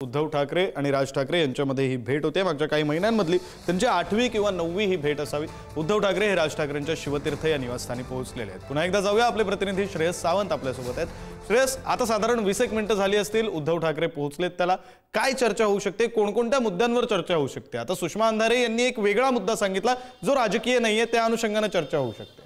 उद्धव ठाकरे आणि राज ठाकरे यांच्यामध्ये ही भेट होते। मागच्या काही महिन्यांमधली त्यांची 8वी किंवा 9वी ही भेट असावी। उद्धव ठाकरे हे राज ठाकरेंच्या शिवतीर्थ या निवासस्थानी पोहोचलेले आहेत। पुन्हा एकदा जाऊया, आपले प्रतिनिधी श्रेयस सावंत आपल्या सोबत आहेत। श्रेयस, आता साधारण 20 मिनिटं झाली असतील उद्धव ठाकरे पोहोचलेत, त्याला काय चर्चा होऊ शकते, कोणकोणत्या मुद्द्यांवर चर्चा होऊ शकते? आता सुषमा अंधारे यांनी एक वेगळा मुद्दा सांगितला जो राजकीय नाहीये, त्या अनुषंगाने चर्चा होऊ शकते।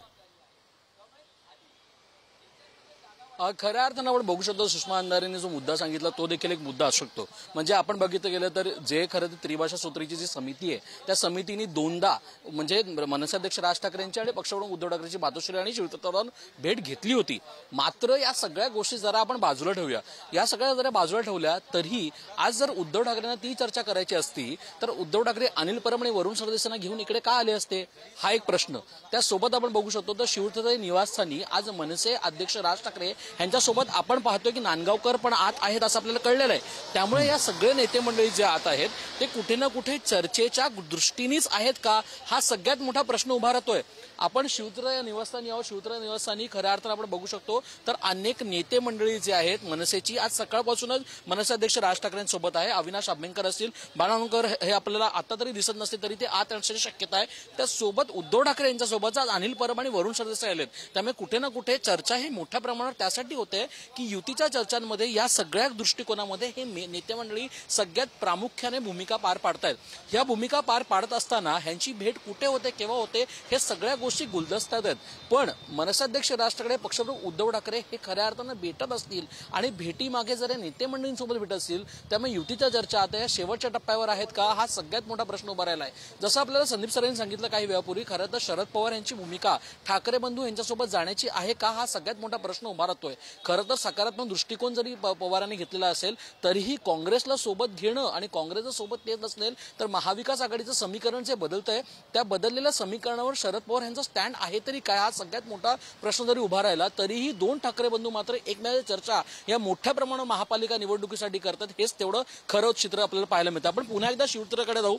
खऱ्या अर्थानं आपण बघू शकतो सुषमा अंधारेंनी जो मुद्दा सांगितला तो देखील एक मुद्दा असू शकतो। म्हणजे आपण बघितलं गेलं तर जे खरं तर त्रिभाषा सूत्रीची जी समिती आहे त्या समितीने दोनदा म्हणजे मनसेअध्यक्ष राज ठाकरेंची आणि पक्षप्रमुख उद्धव ठाकरेंची मातोश्री आणि शिवतीर्थावर भेट घेतली होती। मात्र या सगळ्या गोष्टी जरा आपण बाजूला ठेवूया, या सगळ्या जरा बाजूला ठेवल्या तरी आज जर उद्धव ठाकरेंना ती चर्चा करायची असती तर उद्धव ठाकरे अनिल परब आणि वरुण सरदेसाईंना घेऊन इकडे का आले असते, हा एक प्रश्न। त्यासोबत आपण बघू शकतो तर शिवतीर्थ निवासस्थानी आज मनसे अध्यक्ष राज ठाकरे यांच्यासोबत आपण पाहतोय की नांदगावकर पण आत आहेत असं आपल्याला कळलेलं आहे। त्यामुळे या सगळे नेते मंडळी जे आत आहेत ते कुठे ना कुठे चर्चेच्या दृष्टीनेच आहेत का, हा सगळ्यात मोठा प्रश्न उभा राहतोय। आपण शिवतीर्थ निवासस्थानी आहोत, शिवतीर्थ निवासस्थानी खऱ्या अर्थानं आपण बघू शकतो तर अनेक नेते मंडळी जे आहेत मनसेची आज सकाळपासूनच मनसे अध्यक्ष राज ठाकरेंसोबत आहे। अविनाश आंबेडकर असतील, बाळानंदकर हे आपल्याला आता तरी दिसत नसते तरी ते आत येण्याची शक्यता आहे। त्यासोबत उद्धव ठाकरे यांच्यासोबत आज अनिल परब आणि वरुण सरदेसाई आलेत। त्यामुळे कुठे ना कुठे चर्चा ही मोठ्या प्रमाणावर त्यासाठी होते की युतीच्या चर्चांमध्ये या सगळ्या दृष्टिकोनामध्ये हे नेते मंडळी सगळ्यात प्रामुख्याने भूमिका पार पाडतायत। या भूमिका पार पाडत असताना ह्यांची भेट कुठे होते, केव्हा होते, हे सगळ्या गोष्टी गुलदस्त्यात आहेत। पण मनसेअध्यक्ष राज ठाकरे, पक्षप्रमुख उद्धव ठाकरे हे खऱ्या अर्थानं भेटत असतील आणि भेटीमागे जर नेते मंडळींसोबत भेटत असतील त्यामुळे युतीच्या चर्चा आता या शेवटच्या टप्प्यावर आहेत का, हा सगळ्यात मोठा प्रश्न उभा राहिला आहे। जसं आपल्याला संदीप सरांनी सांगितलं काही वेळापूर्वी, खरं तर शरद पवार यांची भूमिका ठाकरे बंधू यांच्यासोबत जाण्याची आहे का, हा सगळ्यात मोठा प्रश्न उभा राहतोय। खरं तर सकारात्मक दृष्टिकोन जरी पवारांनी घेतलेला असेल तरीही काँग्रेसला सोबत घेणं आणि काँग्रेसला सोबत येत नसेल तर महाविकास आघाडीचं समीकरण जे बदलतंय त्या बदललेल्या समीकरणावर शरद पवार यांचा स्टँड आहे तरी काय, हा सगळ्यात मोठा प्रश्न जरी उभा राहिला तरीही दोन ठाकरे बंधू मात्र एकमेकांची चर्चा या मोठ्या प्रमाणावर महापालिका निवडणुकीसाठी करतात, हेच तेवढं खरं चित्र आपल्याला पाहायला मिळतं। आपण पुन्हा एकदा शिवतीर्थाकडे जाऊ।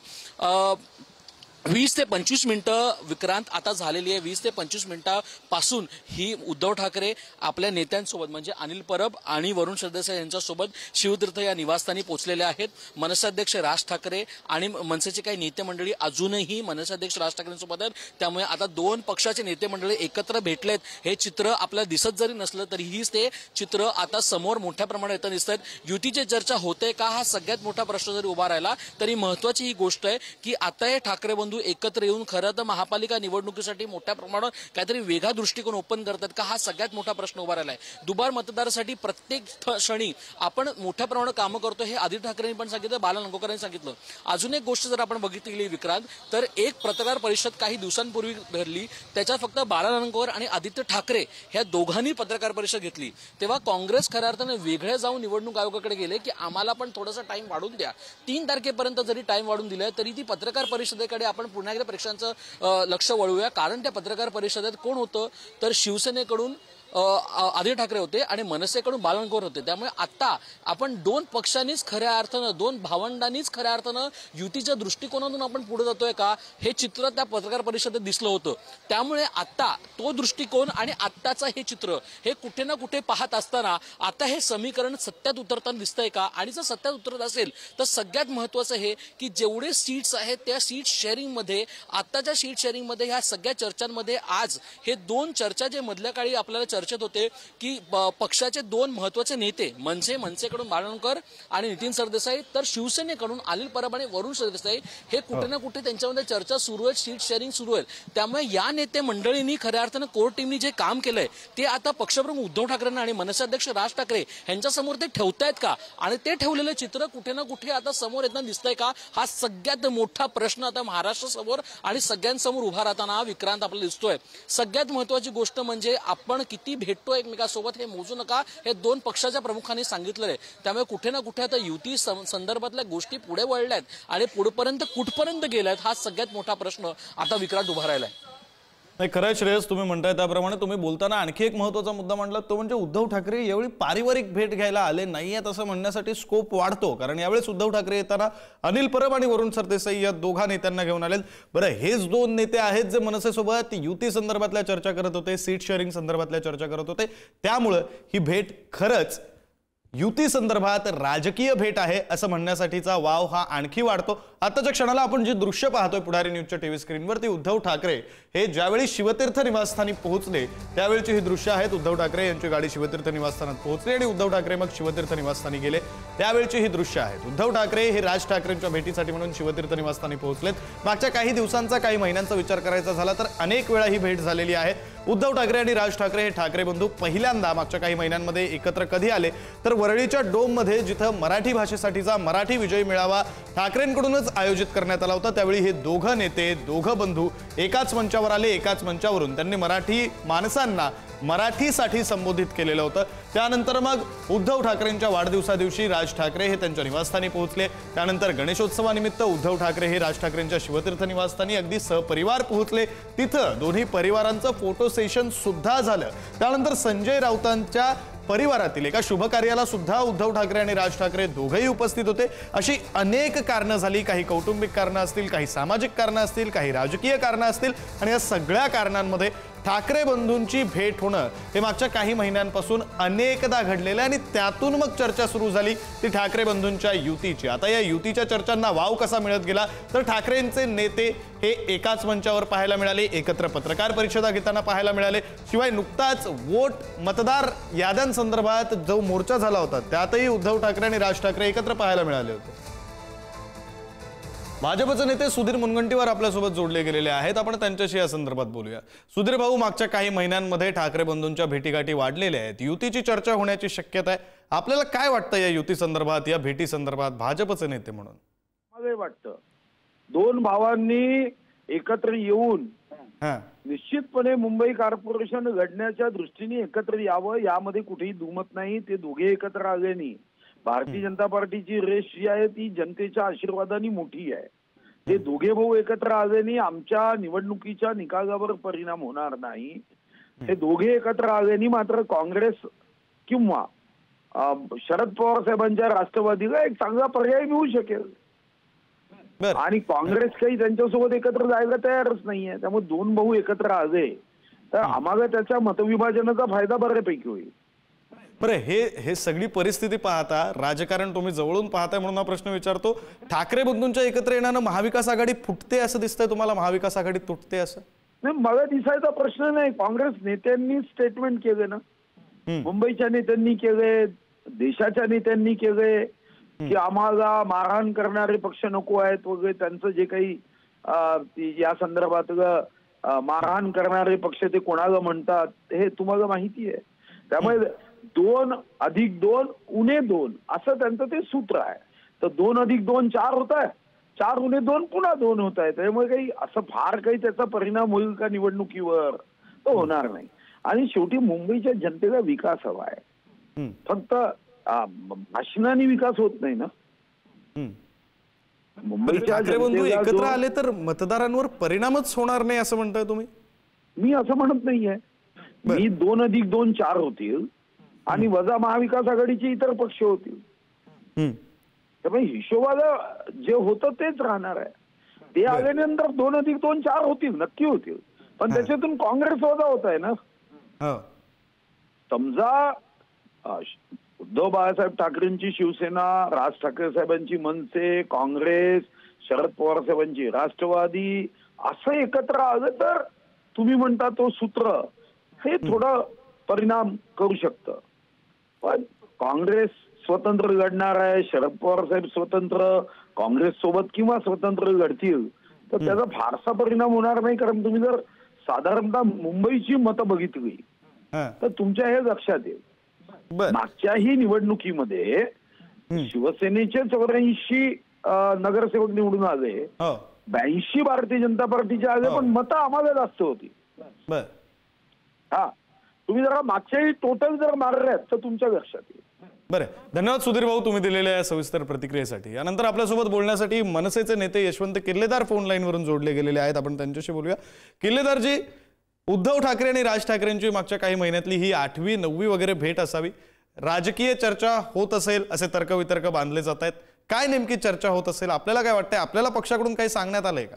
20 ते 25 मिनिटं विक्रांत आता झालेली आहे। 20 ते 25 मिनिटापासून ही उद्धव ठाकरे आपल्या नेत्यांसोबत म्हणजे अनिल परब आणि वरुण सरदेसाई यांच्यासोबत शिवतीर्थ या निवासस्थानी पोहोचलेले आहेत। मनसेअध्यक्ष राज ठाकरे आणि मनसेचे काही नेते मंडळी अजूनही मनसेअध्यक्ष राज ठाकरेंसोबत आहेत। त्यामुळे आता दोन पक्षाचे नेते मंडळी एकत्र भेटलेत हे चित्र आपल्याला दिसत जरी नसलं तरीही ते चित्र आता समोर मोठ्या प्रमाणात येतं दिसतात। युतीची चर्चा होते का, हा सगळ्यात मोठा प्रश्न जरी उभा राहिला तरी महत्वाची ही गोष्ट आहे की आता हे ठाकरे बंधू एकत्र येऊन खरं तर महापालिका निवडणुकीसाठी मोठ्या प्रमाणात काहीतरी वेगळा दृष्टिकोन ओपन करतात का, हा सगळ्यात मोठा प्रश्न उभा राहिलाय। दुबार मतदारासाठी प्रत्येक क्षणी आपण मोठ्या प्रमाणात कामं करतो हे आदित्य ठाकरेंनी पण सांगितलं, बाला लंगोकरांनी सांगितलं। अजून एक गोष्ट जर आपण बघितली विक्रांत तर एक पत्रकार परिषद काही दिवसांपूर्वी भरली, त्याच्यात फक्त बाला लंगोकर आणि आदित्य ठाकरे ह्या दोघांनी पत्रकार परिषद घेतली। तेव्हा काँग्रेस खऱ्या अर्थाने वेगळे जाऊन निवडणूक आयोगाकडे गेले की आम्हाला पण थोडासा टाइम वाढून द्या। 3 तारखेपर्यंत जरी टाइम वाढून दिलाय तरी ती पत्रकार परिषदेकडे आपण पुन्हा एकदा प्रेक्षकांचं लक्ष वळवूया। कारण त्या पत्रकार परिषदेत कोण होतं तर शिवसेनेकडून आदित्य ठाकरे होते आणि मनसेकडून बाळानंदकर होते। त्यामुळे आता आपण दोन पक्षांनीच खऱ्या अर्थानं, दोन भावंडांनीच खऱ्या अर्थानं युतीच्या दृष्टिकोनातून आपण पुढे जातोय का, हे चित्र त्या पत्रकार परिषदेत दिसलं होतं। त्यामुळे आता तो दृष्टिकोन आणि आत्ताचं हे चित्र हे कुठे ना कुठे पाहत असताना आता हे समीकरण सत्यात उतरताना दिसतंय का, आणि जर सत्यात उतरत असेल तर सगळ्यात महत्वाचं हे की जेवढे सीट्स आहेत त्या सीट शेअरिंगमध्ये, आत्ताच्या सीट शेअरिंगमध्ये ह्या सगळ्या चर्चांमध्ये आज हे दोन चर्चा जे मधल्या काळी आपल्याला चर्चेत होते की पक्षाचे दोन महत्वाचे नेते मनसेकडून बाळानंदकर आणि नितीन सरदेसाई तर शिवसेनेकडून अनिल परब आणि वरुण सरदेसाई हे कुठे ना कुठे त्यांच्यामध्ये चर्चा सुरू आहे, सीट शेअरिंग सुरू आहे। त्यामुळे या नेते मंडळींनी खऱ्या अर्थानं कोर टीमनी जे काम केलंय ते आता पक्षप्रमुख उद्धव ठाकरेंना आणि मनसेअध्यक्ष राज ठाकरे यांच्यासमोर ते ठेवतायत का, आणि ते ठेवलेलं चित्र कुठे ना कुठे आता समोर येताना दिसतंय का, हा सगळ्यात मोठा प्रश्न आता महाराष्ट्रासमोर आणि सगळ्यांसमोर उभा राहताना विक्रांत आपल्याला दिसतोय। सगळ्यात महत्वाची गोष्ट म्हणजे आपण किती भेटतो एकमेकांसोबत हे मोजू नका, हे दोन पक्षाच्या प्रमुखांनी सांगितलं आहे। त्यामुळे कुठे ना कुठे आता युती संदर्भातल्या गोष्टी पुढे वळल्यात आणि पुढेपर्यंत कुठपर्यंत गेल्यात, हा सगळ्यात मोठा प्रश्न आता विक्रांत उभा राहिलाय। नाही, खरंय श्रेयस, तुम्ही म्हणताय त्याप्रमाणे तुम्ही बोलताना आणखी एक महत्त्वाचा मुद्दा मांडला, तो म्हणजे उद्धव ठाकरे यावेळी पारिवारिक भेट घ्यायला आले नाहीयेत असं म्हणण्यासाठी स्कोप वाढतो। कारण यावेळेस उद्धव ठाकरे येताना अनिल परब आणि वरुण सरदेसाई या दोघा नेत्यांना घेऊन आलेत। बरं, हेच दोन नेते आहेत जे मनसेसोबत युती संदर्भातल्या चर्चा करत होते, सीट शेअरिंग संदर्भातल्या चर्चा करत होते। त्यामुळे ही भेट खरंच युती संदर्भात राजकीय भेट आहे असं म्हणण्यासाठीचा वाव हा आणखी वाढतो। आताच्या क्षणाला आपण जी दृश्य पाहतोय पुढारी न्यूजच्या टीव्ही स्क्रीनवरती, उद्धव ठाकरे हे ज्यावेळी शिवतीर्थ निवासस्थानी पोहोचले त्यावेळची ही दृश्य आहेत। उद्धव ठाकरे यांची गाडी शिवतीर्थ निवासस्थानात पोहोचली आणि उद्धव ठाकरे मग शिवतीर्थ निवासस्थानी गेले, त्यावेळची ही दृश्य आहेत। उद्धव ठाकरे हे राज ठाकरेंच्या भेटीसाठी म्हणून शिवतीर्थ निवासस्थानी पोहोचलेत। मागच्या काही दिवसांचा, काही महिन्यांचा विचार करायचा झाला तर अनेक वेळा ही भेट झालेली आहे। उद्धव ठाकरे आणि राज ठाकरे हे ठाकरे बंधू पहिल्यांदा मागच्या काही महिन्यांमध्ये एकत्र कधी आले तर वरळीच्या डोममध्ये, जिथं मराठी भाषेसाठीचा मराठी विजय मेळावा ठाकरेंकडूनच आयोजित करण्यात आला होता। त्यावेळी हे दोघं नेते, दोघं बंधू एकाच मंचावर आले। एकाच मंचावरून त्यांनी मराठी माणसांना मराठीसाठी संबोधित केलेलं होतं। त्यानंतर मग उद्धव ठाकरेंच्या वाढदिवसादिवशी राज ठाकरे हे त्यांच्या निवासस्थानी पोहोचले। त्यानंतर गणेशोत्सवानिमित्त उद्धव ठाकरे हे राज ठाकरेंच्या शिवतीर्थ निवासस्थानी अगदी सहपरिवार पोहोचले। तिथं दोन्ही परिवारांचं फोटो सेशन सुद्धा झालं। त्यानंतर संजय राऊतांच्या परिवारातील एका शुभ कार्याला सुद्धा उद्धव ठाकरे आणि राज ठाकरे दोघेही उपस्थित होते। अशी अनेक कारणं झाली, काही कौटुंबिक कारणं असतील, काही सामाजिक कारणं असतील, काही राजकीय कारणं असतील आणि या सगळ्या कारणांमध्ये ठाकरे बंधूंची भेट होणं हे मागच्या काही महिन्यांपासून अनेकदा घडलेलं आणि त्यातून मग चर्चा सुरू झाली ती ठाकरे बंधूंच्या युतीची। आता या युतीच्या चर्चांना वाव कसा मिळत गेला तर ठाकरेंचे नेते हे एकाच मंचावर पाहायला मिळाले, एकत्र पत्रकार परिषदा घेताना पाहायला मिळाले। शिवाय नुकताच मतदार याद्यांसंदर्भात जो मोर्चा झाला होता त्यातही उद्धव ठाकरे आणि राज ठाकरे एकत्र पाहायला मिळाले होते। भाजपचे नेते सुधीर मुनगंटीवार आपल्यासोबत जोडले गेलेले आहेत, आपण त्यांच्याशी या संदर्भात बोलूया। सुधीर भाऊ, मागच्या काही महिन्यांमध्ये ठाकरे बंधूंच्या भेटीगाठी वाढलेल्या आहेत, युतीची चर्चा होण्याची शक्यता आहे। आपल्याला काय वाटतं या युती संदर्भात, या भेटी संदर्भात भाजपचे नेते म्हणून? मला वाटतं दोन भावांनी एकत्र येऊन निश्चितपणे मुंबई कॉर्पोरेशन घडण्याच्या दृष्टीने एकत्र यावं, यामध्ये कुठेही दुमत नाही। ते दोघे एकत्र आले नाही। भारतीय जनता पार्टीची रेस जी आहे ती जनतेच्या आशीर्वादाने मोठी आहे। ते दोघे भाऊ एकत्र आले नाही, आमच्या निवडणुकीच्या निकालावर परिणाम होणार नाही। हे दोघे एकत्र आले नाही, मात्र काँग्रेस किंवा शरद पवार साहेबांच्या राष्ट्रवादीला एक चांगला पर्याय मिळू शकेल आणि काँग्रेस काही त्यांच्यासोबत एकत्र जायला तयारच नाहीये। त्यामुळे दोन भाऊ एकत्र आले तर आम्हाला त्याच्या मतविभाजनाचा फायदा बऱ्यापैकी होईल। बरं, हे सगळी परिस्थिती पाहता, राजकारण तुम्ही जवळून पाहताय म्हणून हा प्रश्न विचारतो, ठाकरे बंधूंच्या एकत्र येण्यानं महाविकास आघाडी फुटते असं दिसतंय तुम्हाला? महाविकास आघाडी तुटते असं? नाही, मला दिसायचा प्रश्न नाही। काँग्रेस नेत्यांनी स्टेटमेंट केले ना, मुंबईच्या नेत्यांनी केले, देशाच्या नेत्यांनी केले की आम्हाला मारहाण करणारे पक्ष नको आहेत वगैरे। त्यांचं जे काही या संदर्भात मारहाण करणारे पक्ष ते कोणाला म्हणतात हे तुम्हाला माहिती आहे। त्यामुळे 2+2 असं त्यांचं ते सूत्र आहे। तर 2+2 4 होत आहे, 4×2 पुन्हा 2 होत आहे। त्यामुळे काही असं फार काही त्याचा परिणाम होईल का निवडणुकीवर? तो होणार नाही। आणि शेवटी मुंबईच्या जनतेला विकास हवा आहे, फक्त भाषणाने विकास होत नाही ना। मुंबईच्या ठाकरे बंधू एकत्र आले तर मतदारांवर परिणामच होणार नाही असं म्हणताय तुम्ही? मी असं म्हणत नाहीये। मी 2+2 4 होतील आणि वजा महाविकास आघाडीचे इतर पक्ष होतील। त्यामुळे हिशोबाला जे होतं तेच राहणार आहे। ते आल्यानंतर 2+2 4 होतील, नक्की होतील, पण त्याच्यातून काँग्रेस वजा होत आहे ना। समजा उद्धव बाळासाहेब ठाकरेंची शिवसेना, राज ठाकरे साहेबांची मनसे, काँग्रेस, शरद पवार साहेबांची राष्ट्रवादी असं एकत्र आलं तर तुम्ही म्हणता तो सूत्र हे थोडं परिणाम करू शकतं। पण काँग्रेस स्वतंत्र लढणार आहे, शरद पवार साहेब स्वतंत्र काँग्रेस सोबत किंवा स्वतंत्र लढतील तर त्याचा फारसा परिणाम होणार नाही। कारण तुम्ही जर साधारणतः मुंबईची मतं बघितली तर तुमच्या हे लक्षात येईल, मागच्याही निवडणुकीमध्ये शिवसेनेचे 84 नगरसेवक निवडून आले, 82 भारतीय जनता पार्टीचे आले, पण मतं आम्हाला जास्त होती। तुम्ही जरा मागच्याही टोटल जर मारल्यात तर तुमच्या लक्षात येईल। बरं, धन्यवाद सुधीर भाऊ तुम्ही दिलेल्या या सविस्तर प्रतिक्रियेसाठी। यानंतर आपल्यासोबत बोलण्यासाठी मनसेचे नेते यशवंत किल्लेदार फोन लाईनवरून जोडले गेलेले आहेत, आपण त्यांच्याशी बोलूया। किल्लेदारजी, उद्धव ठाकरे आणि राज ठाकरेंची मागच्या काही महिन्यातली ही 8वी 9वी वगैरे भेट असावी, राजकीय चर्चा होत असेल असे तर्कवितर्क बांधले जात आहेत। काय नेमकी चर्चा होत असेल? आपल्याला काय वाटतंय? आपल्याला पक्षाकडून काही सांगण्यात आलंय का?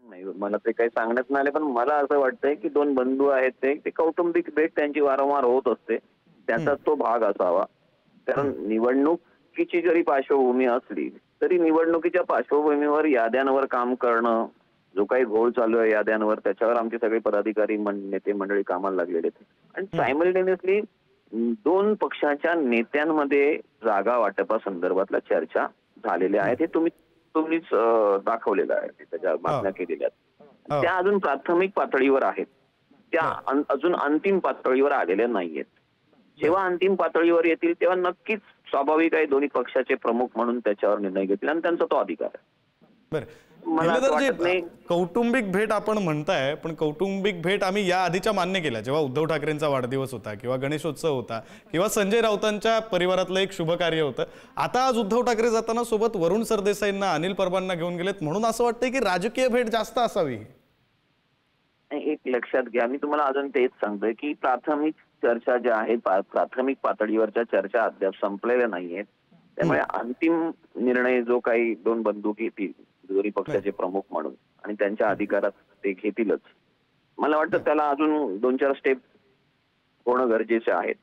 नाही, मला ते काही सांगण्यात नाही आले, पण मला असं वाटतंय की दोन बंधू आहेत ते कौटुंबिक भेट त्यांची वारंवार होत असते, त्याचा तो भाग असावा। कारण निवडणुकीची जरी पार्श्वभूमी असली तरी निवडणुकीच्या पार्श्वभूमीवर याद्यांवर काम करणं, जो काही घोळ चालू आहे याद्यांवर, त्याच्यावर आमचे सगळे पदाधिकारी नेते मंडळी कामाला लागलेले आहेत. आणि सायमल्टेनियसली दोन पक्षाच्या नेत्यांमध्ये जागा वाटपासंदर्भातल्या चर्चा झालेल्या आहेत. हे तुम्हीच दाखवलेलं आहे, त्याच्या बातम्या केलेल्या आहेत. त्या अजून प्राथमिक पातळीवर आहेत, त्या अजून अंतिम पातळीवर आलेल्या नाहीयेत. जेव्हा अंतिम पातळीवर येतील तेव्हा नक्कीच स्वाभाविक आहे दोन्ही पक्षाचे प्रमुख म्हणून त्याच्यावर निर्णय घेतील आणि त्यांचा तो अधिकार आहे. मला कौटुंबिक भेट आपण म्हणताय, पण कौटुंबिक भेट आम्ही या आधीच्या मान्य केल्या, जेव्हा उद्धव ठाकरेंचा वाढदिवस होता किंवा गणेशोत्सव होता किंवा संजय राऊतांच्या परिवारातलं एक शुभ कार्य होतं. आता आज उद्धव ठाकरे जाताना सोबत वरुण सरदेसाईंना, अनिल परबांना घेऊन गेलेत, म्हणून असं वाटतंय की राजकीय भेट जास्त असावी. एक लक्षात घ्या, मी तुम्हाला अजून तेच सांगतोय की प्राथमिक चर्चा ज्या आहेत, प्राथमिक पातळीवरच्या चर्चा अद्याप संपलेल्या नाहीयेत. त्यामुळे अंतिम निर्णय जो काही दोन बंधू घेतील दोन्ही पक्षाचे प्रमुख म्हणून आणि त्यांच्या अधिकारात ते घेतीलच. मला वाटतं त्याला अजून 2-4 स्टेप होणं गरजेचे आहेत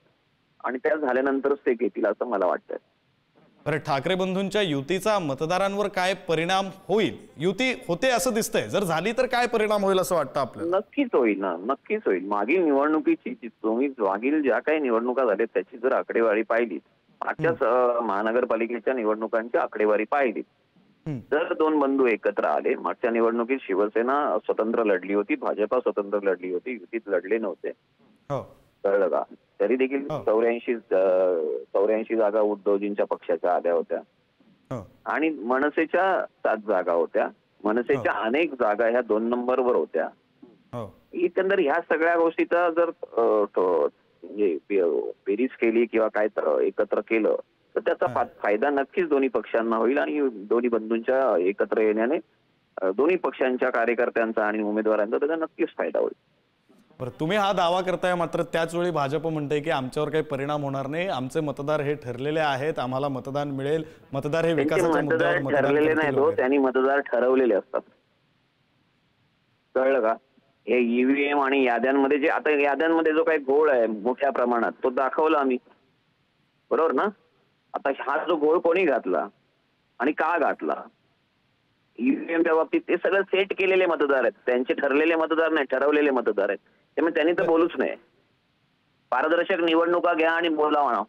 आणि त्या झाल्यानंतरच ते घेतील असं मला वाटतंय. बरं, ठाकरे बंधूंच्या युतीचा मतदारांवर काय परिणाम होईल? युती होते असं दिसतंय, जर झाली तर काय परिणाम होईल असं वाटतं आपल्याला? नक्कीच होईल ना, नक्कीच होईल. मागील निवडणुकीची तुम्ही मागील ज्या काही निवडणुका झाल्या त्याची जर आकडेवारी पाहिली, मागच्याच महानगरपालिकेच्या निवडणुकांची आकडेवारी पाहिली, जर दोन बंधू एकत्र आले, मागच्या निवडणुकीत शिवसेना स्वतंत्र लढली होती, भाजपा स्वतंत्र लढली होती, युतीत लढले नव्हते, कळलं का? तरी देखील 84 जागा उद्धवजींच्या पक्षाच्या आल्या होत्या आणि मनसेच्या 7 जागा होत्या. मनसेच्या अनेक जागा ह्या 2 नंबरवर होत्या. एकंदर ह्या सगळ्या गोष्टीचा जर बेरीज केली किंवा काय एकत्र केलं तर त्याचा फायदा नक्कीच दोन्ही पक्षांना होईल आणि दोन्ही बंधूंच्या एकत्र येण्याने दोन्ही पक्षांच्या कार्यकर्त्यांचा आणि उमेदवारांचा त्याचा नक्कीच फायदा होईल. बरं, तुम्ही हा दावा करताय, मात्र त्याच वेळी भाजप म्हणते की आमच्यावर काही परिणाम होणार नाही, आमचे मतदार हे ठरलेले आहेत, आम्हाला मतदान मिळेल, मतदार हे विकासाच्या मुद्द्यावर ठरलेले नाही, त्यांनी मतदार ठरवलेले असतात, कळलं का? हे ईव्हीएम आणि याद्यांमध्ये जे आता याद्यांमध्ये जो काही घोळ आहे मोठ्या प्रमाणात तो दाखवला आम्ही, बरोबर ना? आता हा जो घोळ कोणी घातला आणि का घातला? ईव्हीएमच्या बाबतीत ते सगळं सेट केलेले मतदार आहेत, त्यांचे ठरलेले मतदार नाही, ठरवलेले मतदार आहेत. त्यामुळे त्यांनी तर बोलूच नाही. पारदर्शक निवडणुका घ्या आणि बोला म्हणा.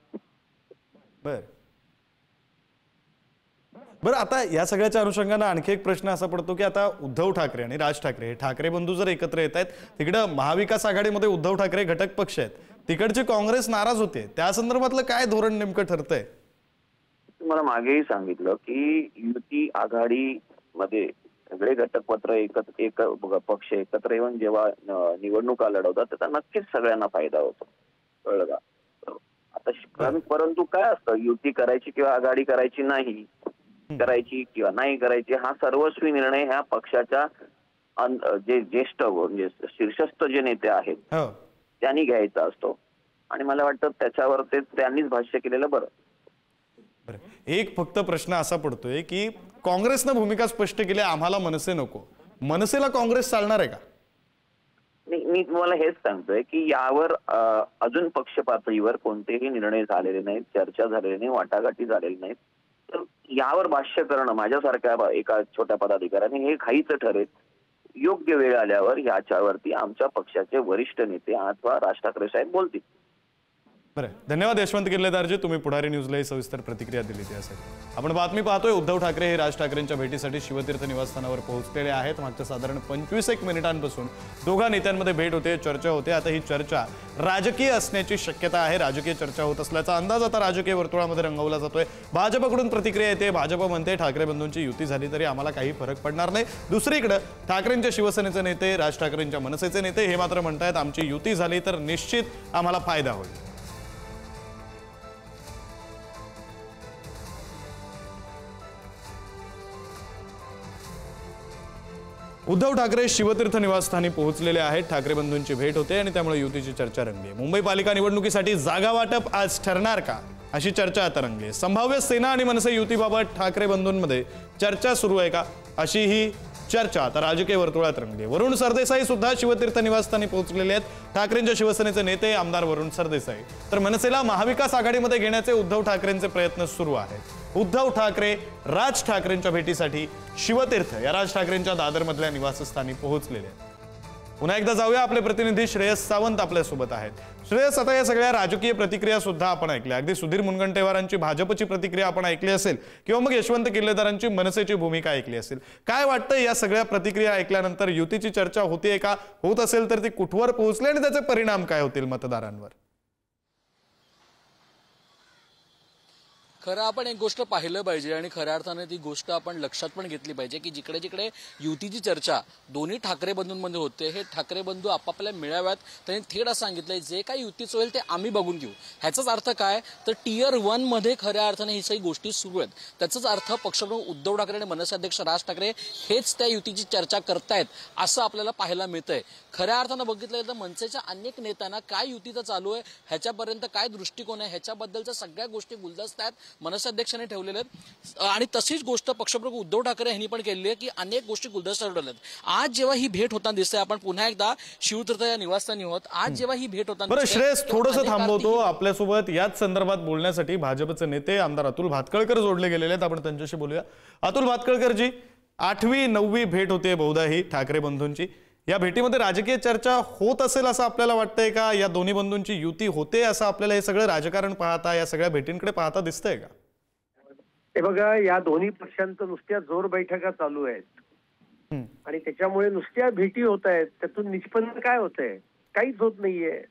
बरं, आता या सगळ्याच्या अनुषंगाने आणखी एक प्रश्न असा पडतो की आता उद्धव ठाकरे आणि राज ठाकरे हे ठाकरे बंधू जर एकत्र येत आहेत, तिकडं महाविकास आघाडीमध्ये उद्धव ठाकरे घटक पक्ष आहेत, तिकडची काँग्रेस नाराज होते, त्या संदर्भातलं काय धोरण नेमकं ठरतंय? तुम्हाला मागेही सांगितलं की युती आघाडी मध्ये सगळे घटकपत्र एक पक्ष एकत्र येऊन जेव्हा निवडणुका लढवतात त्याचा नक्कीच सगळ्यांना फायदा होतो, कळलं का? आता परंतु काय असतं, युती करायची किंवा आघाडी करायची नाही करायची किंवा नाही करायची हा सर्वस्वी निर्णय ह्या पक्षाच्या जे ज्येष्ठ म्हणजे शीर्षस्थ जे नेते आहेत त्यांनी घ्यायचा असतो आणि मला वाटतं त्याच्यावर ते त्यांनीच भाष्य केलेलं बरं. एक फक्त प्रश्न असा पडतोय की काँग्रेसनं भूमिका स्पष्ट केली, आम्हाला मनसे नको, मनसेला काँग्रेस चालणार आहे का? मी तुम्हाला हेच सांगतोय की यावर अजून पक्ष पातळीवर कोणतेही निर्णय झालेले नाहीत, चर्चा झालेली नाही, वाटाघाटी झालेली नाहीत. तर यावर भाष्य करणं माझ्यासारख्या एका छोट्या पदाधिकाऱ्याने हे घाईचं ठरेल. योग्य वेळ आल्यावर याच्यावरती आमच्या पक्षाचे वरिष्ठ नेते अथवा राज ठाकरे साहेब बोलतील. बरं, धन्यवाद यशवंत किल्लेदारजी, तुम्ही पुढारी न्यूजलाही सविस्तर प्रतिक्रिया दिली त्यासाठी. आपण बातमी पाहतोय, उद्धव ठाकरे हे राज ठाकरेंच्या भेटीसाठी शिवतीर्थ निवासस्थानावर पोहोचलेले आहेत. मागच्या साधारण 25 मिनिटांपासून दोघा नेत्यांमध्ये भेट होते, चर्चा होते. आता ही चर्चा राजकीय असण्याची शक्यता आहे, राजकीय चर्चा होत असल्याचा अंदाज आता राजकीय वर्तुळामध्ये रंगवला जातोय. भाजपकडून प्रतिक्रिया येते, भाजप म्हणते ठाकरे बंधूंची युती झाली तरी आम्हाला काही फरक पडणार नाही. दुसरीकडे ठाकरेंच्या शिवसेनेचे नेते, राज ठाकरेंच्या मनसेचे नेते हे मात्र म्हणतायत आमची युती झाली तर निश्चित आम्हाला फायदा होईल. उद्धव ठाकरे शिवतीर्थ निवासस्थानी पोहोचलेले आहेत, ठाकरे बंधूंची भेट होते आणि त्यामुळे युतीची चर्चा रंगली. मुंबई पालिका निवडणुकीसाठी जागा वाटप आज ठरणार का, अशी चर्चा आता रंगली. संभाव्य सेना आणि मनसे युतीबाबत ठाकरे बंधूंमध्ये चर्चा सुरू आहे का, अशी ही चर्चा आता राजकीय वर्तुळात रंगली. वरुण सरदेसाई सुद्धा शिवतीर्थ निवासस्थानी पोहोचलेले आहेत. ठाकरेंच्या शिवसेनेचे नेते आमदार वरुण सरदेसाई तर मनसेला महाविकास आघाडीमध्ये घेण्याचे उद्धव ठाकरेंचे प्रयत्न सुरू आहेत. उद्धव ठाकरे राज ठाकरेंच्या भेटीसाठी शिवतीर्थ या राज ठाकरेंच्या दादरमधल्या निवासस्थानी पोहोचलेले आहेत. पुन्हा एकदा जाऊया, आपले प्रतिनिधी श्रेयस सावंत आपल्यासोबत आहेत. श्रेयस, आता या सगळ्या राजकीय प्रतिक्रिया सुद्धा आपण ऐकल्या. अगदी सुधीर मुनगंटीवारांची भाजपची प्रतिक्रिया आपण ऐकली असेल किंवा मग यशवंत किल्लेदारांची मनसेची भूमिका ऐकली असेल. काय वाटतं या सगळ्या प्रतिक्रिया ऐकल्यानंतर युतीची चर्चा होतीये का? होत असेल तर ती कुठवर पोहोचली आणि त्याचे परिणाम काय होतील मतदारांवर? खरं आपण एक गोष्ट पाहिलं पाहिजे आणि खऱ्या अर्थाने ती गोष्ट आपण लक्षात पण घेतली पाहिजे की जिकडे जिकडे युतीची चर्चा दोन्ही ठाकरे बंधूंमध्ये होते, हे ठाकरे बंधू आपापल्या मेळाव्यात त्यांनी थेट असं सांगितलंय जे काही युतीचं होईल ते आम्ही बघून घेऊ. ह्याचाच अर्थ काय तर टियर 1 मध्ये खऱ्या अर्थाने ही सगळी गोष्टी सुरू आहेत. त्याचाच अर्थ पक्षप्रमुख उद्धव ठाकरे आणि मनसे अध्यक्ष राज ठाकरे हेच त्या युतीची चर्चा करतायत असं आपल्याला पाहायला मिळतंय. खऱ्या अर्थानं बघितलं तर मनसेच्या अनेक नेत्यांना काय युतीचं चालू आहे ह्याच्यापर्यंत काय दृष्टिकोन आहे ह्याच्याबद्दलच्या सगळ्या गोष्टी गुलदस्त्यात मनसे अध्यक्षांनी ठेवलेले आहेत. आणि तशीच गोष्ट पक्षप्रमुख उद्धव ठाकरे यांनी पण केली आहे की अनेक गोष्टी गुलदस्त्यात ठेवल्या आहेत. आज जेव्हा ही भेट होताना दिसते, आपण पुन्हा एकदा शिवतीर्थ या निवासस्थानी आहोत, आज जेव्हा ही भेट होताना बरं श्रेयस, थोडंसं थांबवतो. आपल्यासोबत याच संदर्भात बोलण्यासाठी भाजपचे नेते आमदार अतुल भातखळकर जोडले गेलेले आहेत. आपण त्यांच्याशी बोलूया. अतुल भातखळकरजी, 8वी 9वी भेट होते बहुधा ही ठाकरे बंधूंची. या भेटीमध्ये राजकीय चर्चा होत असेल असं आपल्याला वाटतंय का? या दोन्ही बंधूंची युती होते असं आपल्याला हे सगळं राजकारण पाहता, या सगळ्या भेटींकडे पाहता दिसतंय का? हे बघा, या दोन्ही पक्षांचं नुसत्या जोर बैठका चालू आहेत आणि त्याच्यामुळे नुसत्या भेटी होत आहेत. त्यातून निष्पन्न काय होतंय? काहीच होत नाहीये.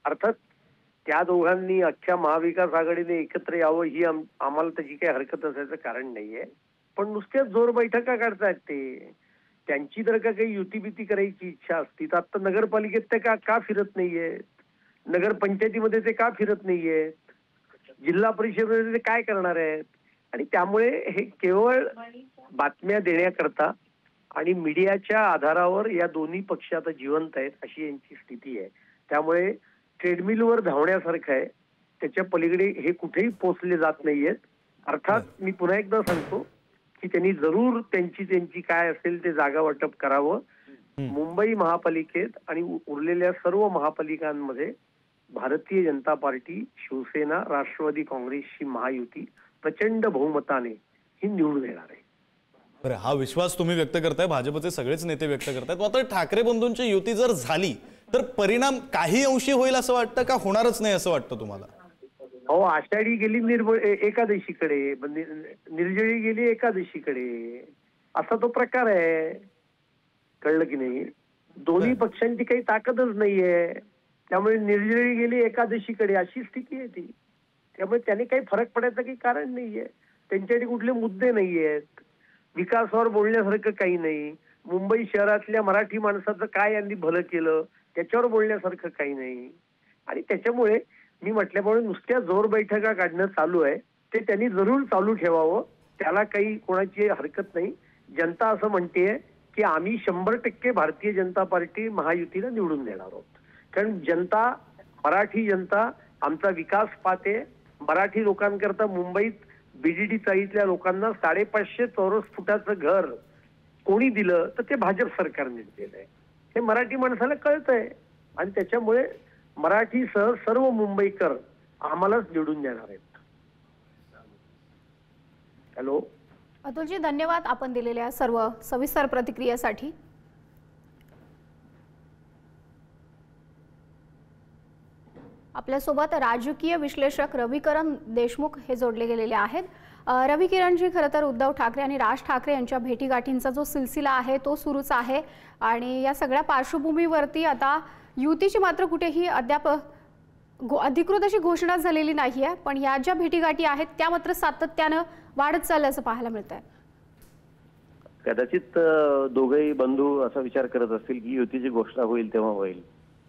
अर्थात त्या दोघांनी अख्ख्या महाविकास आघाडीने एकत्र यावं ही आम्हाला त्याची काही हरकत असायचं कारण नाहीये. पण नुसत्या जोर बैठका काढतायत ते. त्यांची जर का काही युतीबिती करायची इच्छा असती तर आता नगरपालिकेत ते का फिरत नाहीयेत? नगरपंचायतीमध्ये ते का फिरत नाहीयेत? जिल्हा परिषदेमध्ये ते काय करणार आहेत? आणि त्यामुळे हे केवळ बातम्या देण्याकरता आणि मीडियाच्या आधारावर या दोन्ही पक्ष आता जिवंत आहेत अशी यांची स्थिती आहे. त्यामुळे ट्रेडमिलवर धावण्यासारखं आहे. त्याच्या पलीकडे हे कुठेही पोचले जात नाहीयेत. अर्थात मी पुन्हा एकदा सांगतो की त्यांनी जरूर त्यांची काय असेल ते जागा वाटप करावं. मुंबई महापालिकेत आणि उरलेल्या सर्व महापालिकांमध्ये भारतीय जनता पार्टी, शिवसेना, राष्ट्रवादी काँग्रेसची महायुती प्रचंड बहुमताने ही निवडून येणार आहे. बरं, हा विश्वास तुम्ही व्यक्त करताय, भाजपचे सगळेच नेते व्यक्त करतायत. मात्र ठाकरे बंधूंची युती जर झाली तर परिणाम काही अंशी होईल असं वाटतं का होणारच नाही असं वाटतं तुम्हाला? हो, आषाढी गेली एकादशीकडे, निर्जळी गेली एकादशीकडे, असा तो प्रकार आहे. कळलं की नाही? दोन्ही पक्षांची काही ताकदच नाहीये. त्यामुळे निर्जळी गेली एकादशीकडे अशी स्थिती आहे ती. त्यामुळे त्याने काही फरक पडायचं काही कारण नाहीये. त्यांच्याकडे कुठले मुद्दे नाहीयेत. विकासावर बोलण्यासारखं काही नाही. मुंबई शहरातल्या मराठी माणसाचं काय यांनी भलं केलं त्याच्यावर बोलण्यासारखं काही नाही. आणि त्याच्यामुळे मी म्हटल्यामुळे नुसत्या जोर बैठका काढणं चालू आहे ते त्यांनी जरूर चालू ठेवावं. त्याला काही कोणाची हरकत नाही. जनता असं म्हणतेय की आम्ही 100% भारतीय जनता पार्टी महायुतीला निवडून देणार आहोत. कारण जनता, मराठी जनता आमचा विकास पाहते. मराठी लोकांकरता मुंबईत बीडीडी चाळीतल्या लोकांना 550 चौरस फुटाचं घर कोणी दिलं तर ते भाजप सरकारने दिलंय. हे मराठी माणसाला कळतंय आणि त्याच्यामुळे मराठीसह सर्व मुंबईकर आम्हालाच निवडून देणार आहेत. हॅलो अतुलजी, धन्यवाद आपण दिलेल्या सर्व सविस्तर प्रतिक्रियेसाठी. आपल्यासोबत राजकीय विश्लेषक रविकिरण देशमुख हे जोडले गेलेले आहेत. रविकिरणजी, खरं तर उद्धव ठाकरे आणि राज ठाकरे यांच्या भेटीगाठींचा जो सिलसिला आहे तो सुरूच आहे आणि या सगळ्या पार्श्वभूमीवरती आता युतीची मात्र कुठेही अद्याप अधिकृत अशी घोषणा झालेली नाही आहे. पण या ज्या भेटीगाठी आहेत त्या मात्र सातत्यानं वाढत चालल्याचं पाहायला मिळत आहे. कदाचित दोघेही बंधू असा विचार करत असतील की युतीची घोषणा होईल तेव्हा होईल,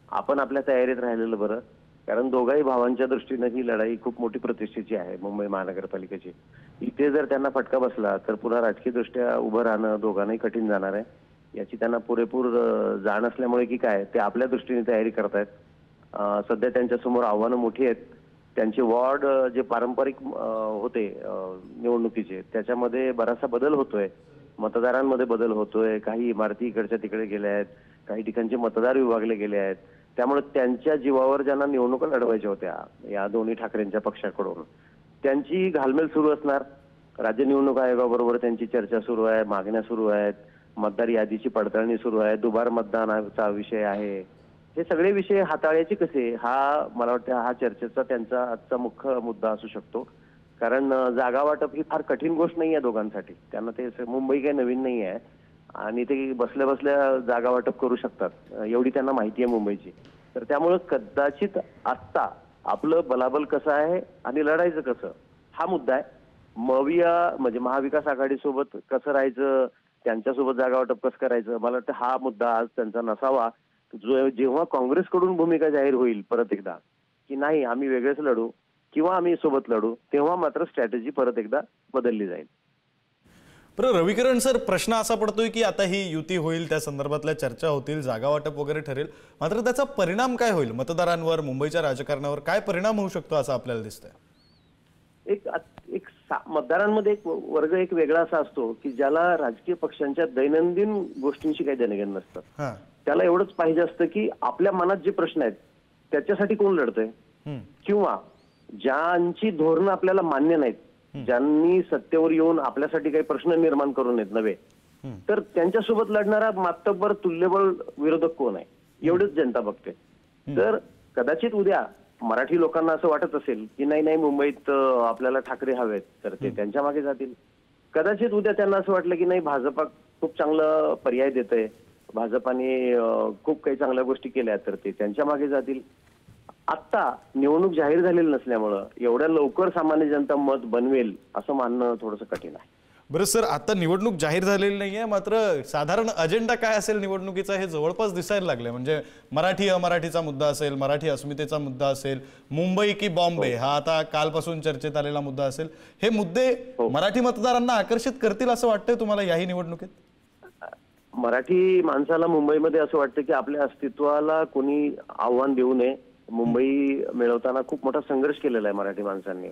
आपण आपल्या तयारीत राहिलेलं बरं. कारण दोघाही भावांच्या दृष्टीने ही लढाई खूप मोठी प्रतिष्ठेची आहे मुंबई महानगरपालिकेची. इथे जर त्यांना फटका बसला तर पुन्हा राजकीय दृष्ट्या उभं राहणं दोघांनाही कठीण जाणार आहे. याची त्यांना पुरेपूर जाण असल्यामुळे की काय ते आपल्या दृष्टीने तयारी करतायत. सध्या त्यांच्यासमोर आव्हानं मोठी आहेत. त्यांचे वॉर्ड जे पारंपरिक होते निवडणुकीचे त्याच्यामध्ये बराचसा बदल होतोय. मतदारांमध्ये बदल होतोय, काही इमारती इकडच्या तिकडे गेल्या आहेत, काही ठिकाणचे मतदार विभागले गेले आहेत. त्यामुळे त्यांच्या जीवावर ज्यांना निवडणुका लढवायच्या होत्या या दोन्ही ठाकरेंच्या पक्षाकडून, त्यांची घालमेल सुरू असणार. राज्य निवडणूक आयोगाबरोबर त्यांची चर्चा सुरू आहे, मागण्या सुरू आहेत, मतदार यादीची पडताळणी सुरू आहे, दुबार मतदानाचा विषय आहे. हे सगळे विषय हाताळायचे कसे, हा मला वाटतं हा चर्चेचा त्यांचा आजचा मुख्य मुद्दा असू शकतो. कारण जागा वाटप ही फार कठीण गोष्ट नाही आहे दोघांसाठी. त्यांना ते मुंबई काही नवीन नाही आहे आणि ते बसल्या बसल्या जागा वाटप करू शकतात, एवढी त्यांना माहिती आहे मुंबईची. तर त्यामुळे कदाचित आत्ता आपलं बलाबल कसं आहे आणि लढायचं कसं हा मुद्दा आहे. म्हणजे महाविकास आघाडीसोबत कसं राहायचं, त्यांच्यासोबत जागा वाटप कसं करायचं, मला वाटतं हा मुद्दा आज त्यांचा नसावा. जो जेव्हा काँग्रेसकडून भूमिका जाहीर होईल परत एकदा की नाही आम्ही वेगळेच लढू किंवा आम्ही सोबत लढू, तेव्हा मात्र स्ट्रॅटेजी परत एकदा बदलली जाईल. बरं रविकिरण सर, प्रश्न असा पडतोय की आता ही युती होईल, त्या संदर्भातल्या चर्चा होतील, जागा वाटप वगैरे ठरेल, मात्र त्याचा परिणाम काय होईल मतदारांवर, मुंबईच्या राजकारणावर काय परिणाम होऊ शकतो असं आपल्याला दिसतंय? मतदारांमध्ये एक वर्ग एक वेगळा असा असतो की ज्याला राजकीय पक्षांच्या दैनंदिन गोष्टींशी काही देणंघेणं नसतं. त्याला एवढंच पाहिजे असतं की आपल्या मनात जे प्रश्न आहेत त्याच्यासाठी कोण लढतंय, किंवा ज्यांची धोरणं आपल्याला मान्य नाहीत, ज्यांनी सत्तेवर येऊन आपल्यासाठी काही प्रश्न निर्माण करू नयेत नव्हे, तर त्यांच्यासोबत लढणारा मातब्बर तुल्यबळ विरोधक कोण आहे एवढंच जनता बघते. तर कदाचित उद्या मराठी लोकांना असं वाटत असेल की नाही नाही मुंबईत आपल्याला ठाकरे हवेत, तर ते त्यांच्या मागे जातील. कदाचित उद्या त्यांना असं वाटलं की नाही भाजपा खूप चांगला पर्याय देतंय, भाजपाने खूप काही चांगल्या गोष्टी केल्या, तर ते त्यांच्या मागे जातील. आत्ता निवडणूक जाहीर झालेली नसल्यामुळं एवढ्या लवकर सामान्य जनता मत बनवेल असं मानणं थोडंसं कठीण आहे. बरं सर, आता निवडणूक जाहीर झालेली नाहीये, मात्र साधारण अजेंडा काय असेल निवडणुकीचा हे जवळपास दिसायला लागले. म्हणजे मराठी अमराठीचा मुद्दा असेल, मराठी अस्मितेचा मुद्दा असेल, मुंबई की बॉम्बे हा आता कालपासून चर्चेत आलेला मुद्दा असेल, हे मुद्दे मराठी मतदारांना आकर्षित करतील असं वाटतंय तुम्हाला याही निवडणुकीत? मराठी माणसाला मुंबईमध्ये असं वाटतं की आपल्या अस्तित्वाला कोणी आव्हान देऊ नये. मुंबई मिळवताना खूप मोठा संघर्ष केलेला आहे मराठी माणसांनी.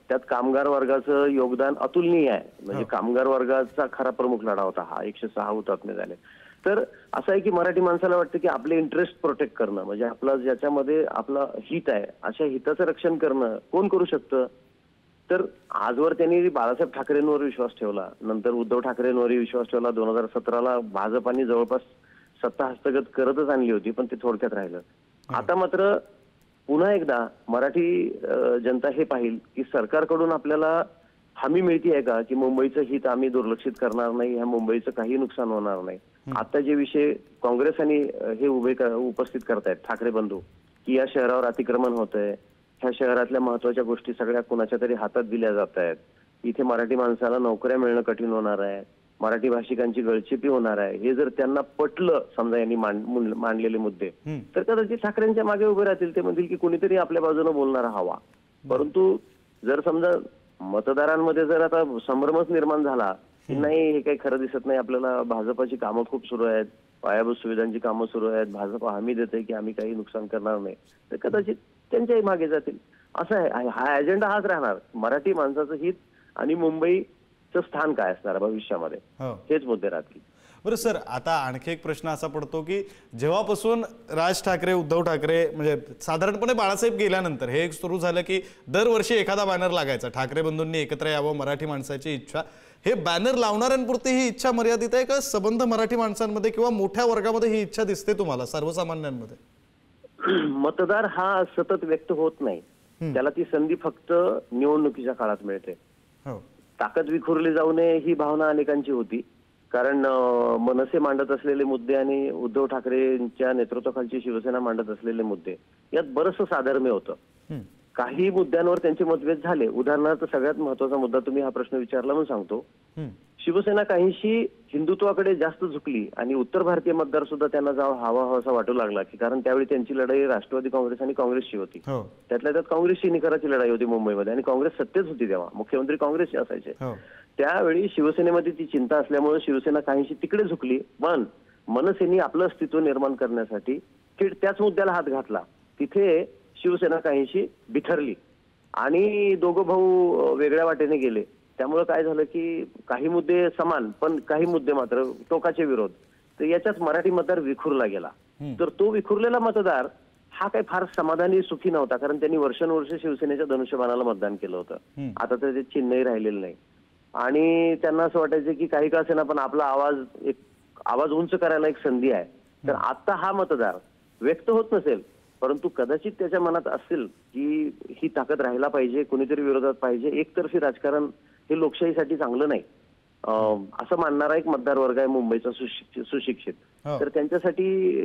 त्यात कामगार वर्गाचं योगदान अतुलनीय आहे. म्हणजे कामगार वर्गाचा खरा प्रमुख लढा होता हा, 106 हुतात्मे झाले. तर असं आहे की मराठी माणसाला वाटतं की आपले इंटरेस्ट प्रोटेक्ट करणं, म्हणजे आपलं ज्याच्यामध्ये आपलं हित आहे अशा हिताचं रक्षण करणं कोण करू शकतं. तर आजवर त्यांनी बाळासाहेब ठाकरेंवर विश्वास ठेवला, नंतर उद्धव ठाकरेंवरही विश्वास ठेवला. 2017ला भाजपाने जवळपास सत्ता हस्तगत करतच आणली होती, पण ते थोडक्यात राहिलं. आता मात्र पुन्हा एकदा मराठी जनता हे पाहिल की सरकारकडून आपल्याला हमी मिळते आहे का की मुंबईचं हित आम्ही दुर्लक्षित करणार नाही, ह्या मुंबईचं काही नुकसान होणार नाही. आता जे विषय काँग्रेस आणि हे उपस्थित करतायत ठाकरे बंधू की या शहरावर अतिक्रमण होतंय, ह्या शहरातल्या महत्वाच्या गोष्टी सगळ्या कुणाच्या तरी हातात दिल्या जात आहेत, इथे मराठी माणसाला नोकऱ्या मिळणं कठीण होणार आहे, मराठी भाषिकांची गळचेपी होणार आहे, हे जर त्यांना पटलं समजा यांनी मांडलेले मुद्दे, तर कदाचित ठाकरेंच्या मागे उभे राहतील. ते म्हणतील की कोणीतरी आपल्या बाजूने बोलणारा हवा. परंतु जर समजा मतदारांमध्ये जर आता संभ्रमच निर्माण झाला की नाही हे काही खरं दिसत नाही, आपल्याला भाजपाची कामं खूप सुरू आहेत, पायाभूत सुविधांची कामं सुरू आहेत, भाजप हमी देते की आम्ही काही नुकसान करणार नाही, तर कदाचित त्यांच्याही मागे जातील. असं आहे, हा अजेंडा हाच राहणार. मराठी माणसाचं हित आणि मुंबईचं स्थान काय असणार भविष्यामध्ये, हेच मुद्दे राहतील. बरं सर, आता आणखी एक प्रश्न असा पडतो की जेव्हापासून राज ठाकरे, उद्धव ठाकरे, म्हणजे साधारणपणे बाळासाहेब गेल्यानंतर हे सुरू झालं की दरवर्षी एखादा बॅनर लागायचा, ठाकरे बंधूंनी एकत्र यावं, मराठी माणसाची इच्छा. हे बॅनर लावणाऱ्यांपुरती ही इच्छा मर्यादित आहे का सबंध मराठी माणसांमध्ये किंवा मोठ्या वर्गामध्ये ही इच्छा दिसते तुम्हाला सर्वसामान्यांमध्ये? मतदार हा सतत व्यक्त होत नाही, त्याला ती संधी फक्त निवडणुकीच्या काळात मिळते. ताकद विखुरली जाऊ नये ही भावना अनेकांची होती, कारण मनसे मांडत असलेले मुद्दे आणि उद्धव ठाकरेंच्या नेतृत्वाखालची शिवसेना मांडत असलेले मुद्दे यात बरंचसं साधर्म्य होतं. काही मुद्द्यांवर त्यांचे मतभेद झाले. उदाहरणार्थ सगळ्यात महत्वाचा मुद्दा तुम्ही हा प्रश्न विचारला म्हणून सांगतो. शिवसेना काहीशी हिंदुत्वाकडे जास्त झुकली आणि उत्तर भारतीय मतदार सुद्धा त्यांना हवा असा वाटू लागला की कारण त्यावेळी त्यांची लढाई राष्ट्रवादी काँग्रेस आणि काँग्रेसची होती. त्यातल्या त्यात काँग्रेसची निकराची लढाई होती मुंबईमध्ये आणि काँग्रेस सत्तेच होती तेव्हा, मुख्यमंत्री काँग्रेसचे असायचे. त्यावेळी शिवसेनेमध्ये ती चिंता असल्यामुळे शिवसेना काहीशी तिकडे झुकली, पण मनसेनी आपलं अस्तित्व निर्माण करण्यासाठी त्याच मुद्द्याला हात घातला. तिथे शिवसेना काहीशी बिथरली आणि दोघं भाऊ वेगळ्या वाटेने गेले. त्यामुळे काय झालं की काही मुद्दे समान पण काही मुद्दे मात्र टोकाचे विरोध, तर याच्यात मराठी मतदार विखुरला गेला. तर तो विखुरलेला मतदार हा काही फार समाधानी सुखी नव्हता, कारण त्यांनी वर्षानुवर्ष शिवसेनेच्या धनुष्यबाणाला मतदान केलं होतं. आता तर ते चिन्हही राहिलेलं नाही आणि त्यांना असं वाटायचं की काही का असेना पण आपला आवाज उंच करायला एक संधी आहे. तर आता हा मतदार व्यक्त होत नसेल परंतु कदाचित त्याच्या मनात असेल की ही ताकद राहायला पाहिजे, कुणीतरी विरोधात पाहिजे, एकतर्फी राजकारण हे लोकशाहीसाठी चांगलं नाही असं मानणारा एक मतदार वर्ग आहे मुंबईचा सुशिक्षित. तर त्यांच्यासाठी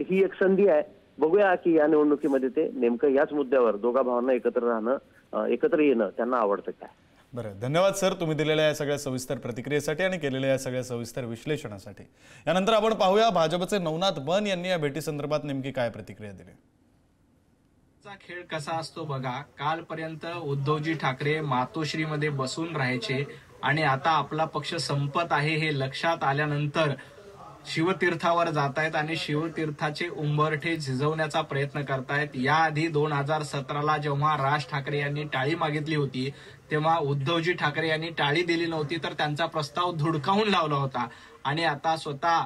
ही एक संधी आहे. बघूया की या निवडणुकीमध्ये ते नेमकं याच मुद्द्यावर दोघा भावांना एकत्र येणं त्यांना आवडतं काय. बरं, धन्यवाद सर तुम्ही दिलेल्या या सगळ्या सविस्तर प्रतिक्रियेसाठी आणि केलेल्या या सगळ्या सविस्तर विश्लेषणासाठी. यानंतर आपण पाहूया भाजपचे नवनाथ बन यांनी या भेटीसंदर्भात नेमकी काय प्रतिक्रिया दिली. खेळ कसा असतो बघा. कालपर्यंत उद्धवजी ठाकरे मातोश्रीमध्ये बसून राहायचे आणि आता आपला पक्ष संपत आहे हे लक्षात आल्यानंतर शिवतीर्थावर जात आहेत आणि शिवतीर्थाचे उंबरठे झिजवण्याचा प्रयत्न करतायत. याआधी 2017ला जेव्हा राज ठाकरे यांनी टाळी मागितली होती तेव्हा उद्धवजी ठाकरे यांनी टाळी दिली नव्हती तर त्यांचा प्रस्ताव धुडकावून लावला होता आणि आता स्वतः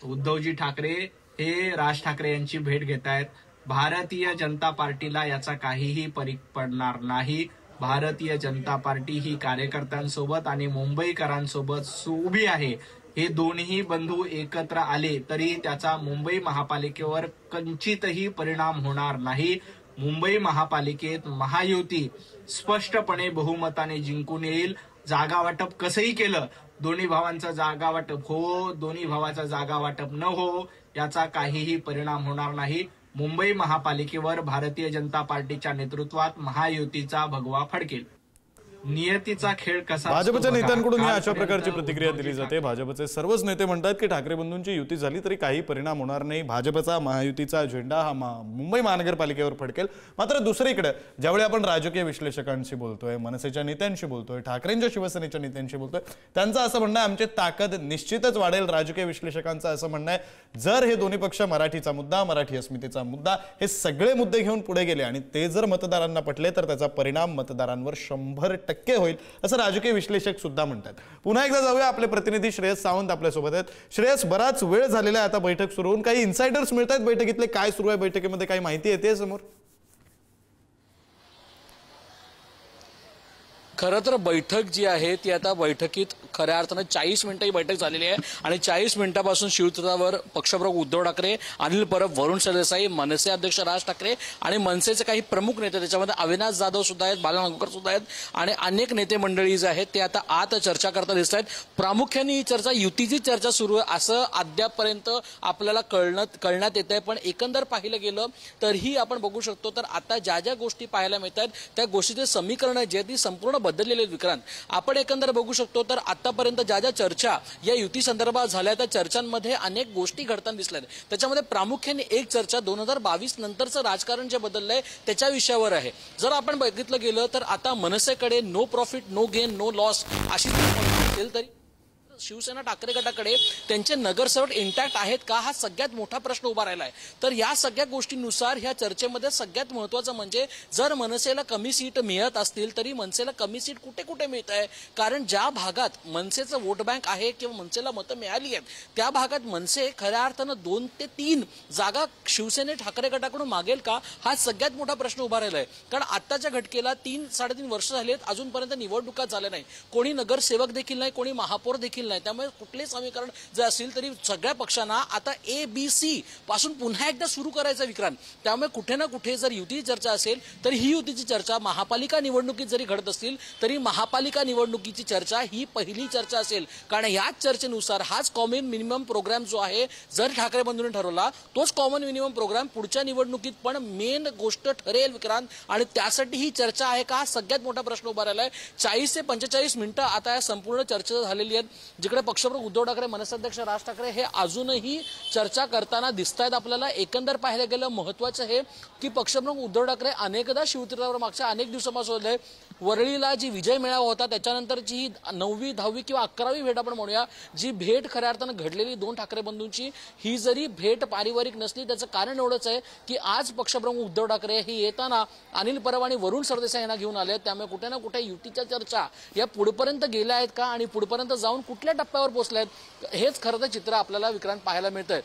उद्धवजी ठाकरे हे राज ठाकरे यांची भेट घेत आहेत. भारतीय जनता पार्टीला याचा काहीही फरक पडणार नाही. भारतीय जनता पार्टी ही कार्यकर्त्यांसोबत आणि मुंबईकरांसोबत उभी आहे. हे दोन्ही बंधू एकत्र आले तरी त्याचा मुंबई महापालिकेवर किंचितही परिणाम होणार नाही. मुंबई महापालिकेत महायुती स्पष्टपणे बहुमताने जिंकून येईल. जागा वाटप कसंही केलं, दोन्ही भावांचं जागा वाटप हो, दोन्ही भावाचं जागा वाटप न हो, याचा काहीही परिणाम होणार नाही. मुंबई महापालिकेवर भारतीय जनता पार्टीच्या नेतृत्वात महायुतीचा भगवा फडकेल. नियतीचा खेळ कसा. भाजपच्या नेत्यांकडून या अशा प्रकारची प्रतिक्रिया दिली जाते. भाजपचे सर्वच नेते म्हणतात की ठाकरे बंधूंची युती झाली तरी काही परिणाम होणार नाही. भाजपचा महायुतीचा झेंडा हा मुंबई महानगरपालिकेवर फडकेल. मात्र दुसरीकडे ज्यावेळी आपण राजकीय विश्लेषकांशी बोलतोय, मनसेच्या नेत्यांशी बोलतोय, ठाकरेंच्या शिवसेनेच्या नेत्यांशी बोलतोय, त्यांचं असं म्हणणं आहे आमची ताकद निश्चितच वाढेल. राजकीय विश्लेषकांचं असं म्हणणं आहे जर हे दोन्ही पक्ष मराठीचा मुद्दा, मराठी अस्मितेचा मुद्दा हे सगळे मुद्दे घेऊन पुढे गेले आणि ते जर मतदारांना पटले तर त्याचा परिणाम मतदारांवर 100% होईल असं राजकीय विश्लेषक सुद्धा म्हणतात. पुन्हा एकदा जाऊया, आपले प्रतिनिधी श्रेयस सावंत आपल्या सोबत आहेत. श्रेयस, बराच वेळ झालेला आहे आता बैठक सुरू होऊन, काही इन्साइडर्स मिळत आहेत बैठकीतले, काय सुरू आहे बैठकीमध्ये, काही माहिती येते समोर? खरं तर बैठक जी आहे ती आता बैठकीत खऱ्या अर्थानं 40 मिनिटं ही बैठक झालेली आहे आणि 40 मिनिटापासून शिवतीर्थावर पक्षप्रमुख उद्धव ठाकरे, अनिल परब, वरुण सरदेसाई, मनसे अध्यक्ष राज ठाकरे आणि मनसेचे काही प्रमुख नेते, त्याच्यामध्ये अविनाश जाधव सुद्धा आहेत, बाला नागोकर सुद्धा आहेत आणि अनेक नेते मंडळी जे आहेत ते आता आत चर्चा करता दिसत आहेत. प्रामुख्याने ही चर्चा युतीची चर्चा सुरू आहे असं अद्यापपर्यंत आपल्याला कळण्यात येत आहे. पण एकंदर पाहिलं गेलं तरीही आपण बघू शकतो तर आता ज्या ज्या गोष्टी पाहायला मिळतात त्या गोष्टीचे समीकरण जे ती संपूर्ण बदललेले विक्रांत. आपण एकंदर बघू शकतो तर आतापर्यंत ज्या ज्या चर्चा या युती संदर्भात झाल्या त्या चर्चांमध्ये अनेक गोष्टी घडताना दिसल्यात. त्याच्यामध्ये प्रामुख्याने एक चर्चा 2022 नंतरचं राजकारण जे बदललंय त्याच्या विषयावर आहे. जर आपण बघितलं गेलं तर आता मनसेकडे no profit no gain no loss अशी असेल तरी शिवसेना ठाकरे गटाकडे त्यांचे नगरसेवक इंटॅक्ट आहेत का हा सगळ्यात मोठा प्रश्न उभा राहिला आहे. तर या सगळ्या गोष्टींनुसार ह्या चर्चेमध्ये सगळ्यात महत्वाचं म्हणजे जर मनसेला कमी सीट मिळत असतील तरी मनसेला कमी सीट कुठे कुठे मिळत आहे, कारण ज्या भागात मनसेचं वोट बँक आहे किंवा मनसेला मतं मिळाली आहेत त्या भागात मनसे खऱ्या अर्थानं 2 ते 3 जागा शिवसेने ठाकरे गटाकडून मागेल का हा सगळ्यात मोठा प्रश्न उभा राहिला आहे. कारण आताच्या घटकेला 3-3.5 वर्ष झाली आहेत, अजूनपर्यंत निवडणुका झाल्या नाही, कोणी नगरसेवक देखील नाही, कोणी महापौर देखील नाही. त्यामुळे कुठलेही समीकरण जर असेल तरी सगळ्या पक्षांना आता ABC पासून पुन्हा एकदा सुरू करायचा विक्रांत. त्यामुळे कुठे ना कुठे जर युतीची चर्चा असेल तर ही युतीची चर्चा महापालिका निवडणुकीत जरी घडत असतील तरी महापालिका निवडणुकीची चर्चा ही पहिली चर्चा असेल. कारण याच चर्चेनुसार हाच कॉमन मिनिमम प्रोग्राम जो आहे जर ठाकरे बंधूंनी ठरवला तोच कॉमन मिनिमम प्रोग्राम पुढच्या निवडणुकीत पण मेन गोष्ट ठरेल विक्रांत. आणि त्यासाठी ही चर्चा आहे का हा सगळ्यात मोठा प्रश्न उभा राहिला आहे. 40 ते 45 मिनिटं आता या संपूर्ण चर्चा झालेली आहेत, जिकडे पक्षप्रमुख उद्धव ठाकरे, मनसे अध्यक्ष राज ठाकरे हे अजूनही चर्चा करताना दिसत आहेत आपल्याला. एकंदर पाहायला गेलं महत्वाचं हे की पक्षप्रमुख उद्धव ठाकरे अनेकदा शिवतीर्थावर मागच्या अनेक दिवसापासून वरळीला जी विजय मेळावा होता त्याच्यानंतरची ही 9वी 10वी किंवा 11वी भेट आपण म्हणूया, जी भेट खऱ्या अर्थानं घडलेली दोन ठाकरे बंधूंची, ही जरी भेट पारिवारिक नसली त्याचं कारण एवढंच आहे की आज पक्षप्रमुख उद्धव ठाकरे हे येताना अनिल परब आणि वरुण सरदेसाई यांना घेऊन आले. त्यामुळे कुठे ना कुठे युतीच्या चर्चा या पुढपर्यंत गेल्या आहेत का आणि पुढपर्यंत जाऊन कुठल्या टप्प्यावर पोहोचल्या आहेत, हेच खरं तर चित्र आपल्याला विक्रांत पाहायला मिळतंय.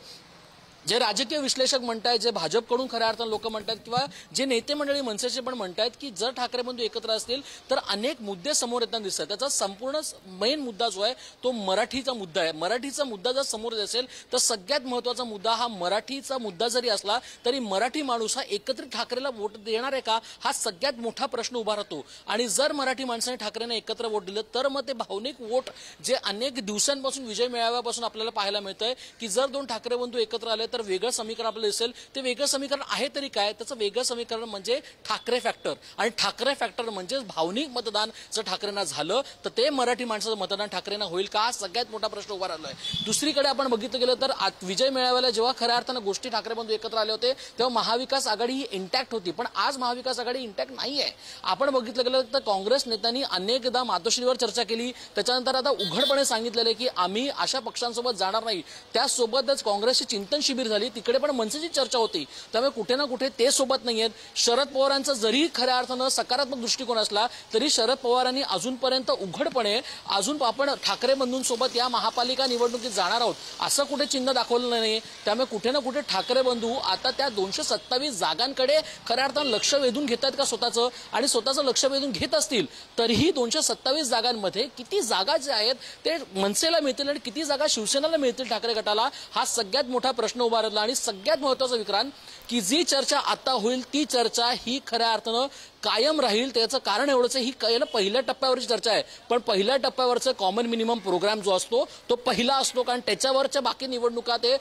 जे राजकीय विश्लेषक म्हणतायत, जे भाजपकडून खऱ्या अर्थानं लोक म्हणतात किंवा जे नेते मंडळी मनसेचे पण म्हणतायत की जर ठाकरे बंधू एकत्र असतील तर अनेक मुद्दे समोर येताना दिसतात. त्याचा संपूर्ण मेन मुद्दा जो आहे तो मराठीचा मुद्दा आहे. मराठीचा मुद्दा जर समोर असेल तर सगळ्यात महत्त्वाचा मुद्दा हा मराठीचा मुद्दा जरी असला तरी मराठी माणूस हा एकत्रित ठाकरेला वोट देणार आहे का, हा सगळ्यात मोठा प्रश्न उभा राहतो. आणि जर मराठी माणसाने ठाकरेंना एकत्र वोट दिलं तर मग ते भावनिक वोट जे अनेक दिवसांपासून विजय मेळाव्यापासून आपल्याला पाहायला मिळतंय की जर दोन ठाकरे बंधू एकत्र आले तर वेगळं समीकरण आपल्याला दिसेल. ते वेगळं समीकरण आहे तरी काय, त्याचं वेगळं समीकरण म्हणजे ठाकरे फॅक्टर. आणि ठाकरे फॅक्टर म्हणजे भावनिक मतदान जर ठाकरेंना झालं तर ते मराठी माणसाचं मतदान ठाकरेंना होईल का, हा सगळ्यात मोठा प्रश्न उभा राहिला आहे. दुसरीकडे आपण बघितलं गेलं तर विजय मेळाव्याला जेव्हा खऱ्या अर्थानं गोष्टी ठाकरे बंधू एकत्र आले होते तेव्हा महाविकास आघाडी ही इंटॅक्ट होती, पण आज महाविकास आघाडी इंटॅक्ट नाही आहे. आपण बघितलं गेलं तर काँग्रेस नेत्यांनी अनेकदा मातोश्रीवर चर्चा केली, त्याच्यानंतर आता उघडपणे सांगितलेलं आहे की आम्ही अशा पक्षांसोबत जाणार नाही. त्यासोबतच काँग्रेसची चिंतन शिबिर झाली, तिकडे पण मनसेची चर्चा होती. त्यामुळे कुठे ना कुठे ते सोबत नाहीयेत. शरद पवारांचा जरी खऱ्या अर्थानं सकारात्मक दृष्टिकोन असला तरी शरद पवारांनी अजूनपर्यंत उघडपणे अजून आपण ठाकरे बंधूंसोबत या महापालिका निवडणुकीत जाणार आहोत असं कुठे चिन्ह दाखवलं नाही. त्यामुळे कुठे ना कुठे ठाकरे बंधू आता त्या 227 जागांकडे खऱ्या अर्थानं लक्ष वेधून घेत आहेत का स्वतःचं, आणि स्वतःचं लक्ष वेधून घेत असतील तरीही 227 जागांमध्ये किती जागा जे आहेत ते मनसेला मिळतील आणि किती जागा शिवसेनेला मिळतील ठाकरे गटाला, हा सगळ्यात मोठा प्रश्न उभा राहिला. आणि सगळ्यात महत्त्वाचं विक्रांत की जी चर्चा आता होईल ती चर्चा ही खऱ्या अर्थानं कायम राहील. त्याचं कारण एवढंच आहे, ही पहिल्या टप्प्यावरची चर्चा आहे, पण पहिल्या टप्प्यावरचं कॉमन मिनिमम प्रोग्राम जो असतो तो पहिला असतो, कारण त्याच्यावरच्या बाकी निवडणुका ते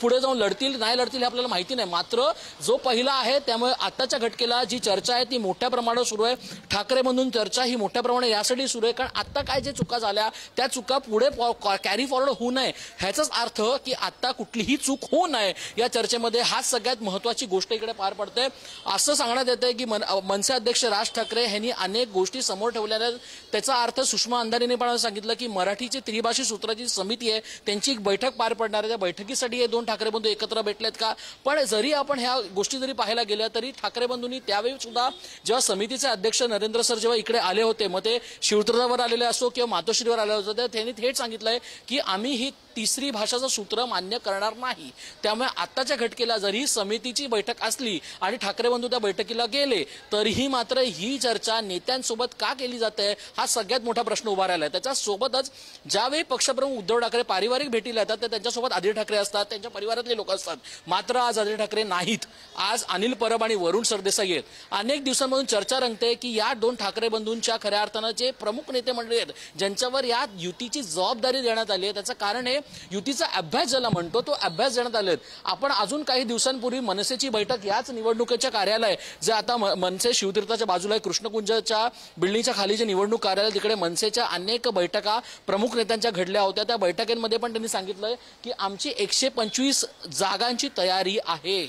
पुढे जाऊन लढतील नाही लढतील हे आपल्याला माहिती नाही. मात्र जो पहिला आहे त्यामुळे आताच्या घटकेला जी चर्चा आहे ती मोठ्या प्रमाणावर सुरू आहे. ठाकरे बंधूंची चर्चा ही मोठ्या प्रमाणात यासाठी सुरू आहे कारण आता काय जे चुका झाल्या त्या चुका पुढे कॅरी फॉरवर्ड होऊ नये, ह्याचाच अर्थ की आता कुठलीही चूक होऊ नये या चर्चेमध्ये हा सगळ्यात महत्त्वाची गोष्ट इकडे पार पडते. असं सांगण्यात येतंय की मनसे अध्यक्ष राज ठाकरे यांनी अनेक गोष्टी समोर ठेवल्या आहेत. त्याचा अर्थ सुषमा अंधारेने पण सांगितलं की मराठीची त्रिभाषी सूत्राची समिती आहे त्यांची एक बैठक पार पडणार आहे. त्या बैठकीसाठी हे दोन ठाकरे बंधू एकत्र भेटलेत का, पण जरी आपण ह्या गोष्टी जरी पाहायला गेल्या तरी ठाकरे बंधूंनी त्यावेळी सुद्धा जेव्हा समितीचे अध्यक्ष नरेंद्र सर जेव्हा इकडे आले होते, मग ते शिवतुर्गावर आलेले असो किंवा मातोश्रीवर आले होते, त्यांनी थेट सांगितलंय की आम्ही ही तिसरी भाषाचं सूत्र मान्य करणार नाही. त्यामुळे आताच्या घटकेला जरी समितीची बैठक असली आणि ठाकरे बंधू त्या बैठकीला गेले तरीही मात्र ही चर्चा नेत्यांसोबत का केली जाते हा सगळ्यात मोठा प्रश्न उभा राहिला आहे. त्याच्यासोबतच ज्यावेळी पक्षप्रमुख उद्धव ठाकरे पारिवारिक भेटीला येतात तर त्यांच्यासोबत आदित्य ठाकरे असतात, त्यांच्या परिवारातले लोक असतात. मात्र आज आदित्य ठाकरे नाहीत, आज अनिल परब आणि वरुण सरदेसाई आहेत. अनेक दिवसांमधून चर्चा रंगते की या दोन ठाकरे बंधूंच्या खऱ्या अर्थानं जे प्रमुख नेते मंडळी आहेत ज्यांच्यावर या युतीची जबाबदारी देण्यात आली आहे, त्याचं कारण हे युतीचा अभ्यास ज्याला म्हणतो तो अभ्यास देण्यात आले. आपण अजून काही दिवसांपूर्वी मनसेची बैठक याच निवडणुकीच्या कार्यालय जे आता मनसे शिवतीर्थाच्या बाजूला आहे, कृष्णकुंजच्या बिल्डिंगच्या खाली जे निवडणूक कार्यालय तिकडे मनसेच्या अनेक बैठका प्रमुख नेत्यांच्या घडल्या होत्या. त्या बैठकींमध्ये पण त्यांनी सांगितलंय की आमची 125 जागांची तयारी आहे.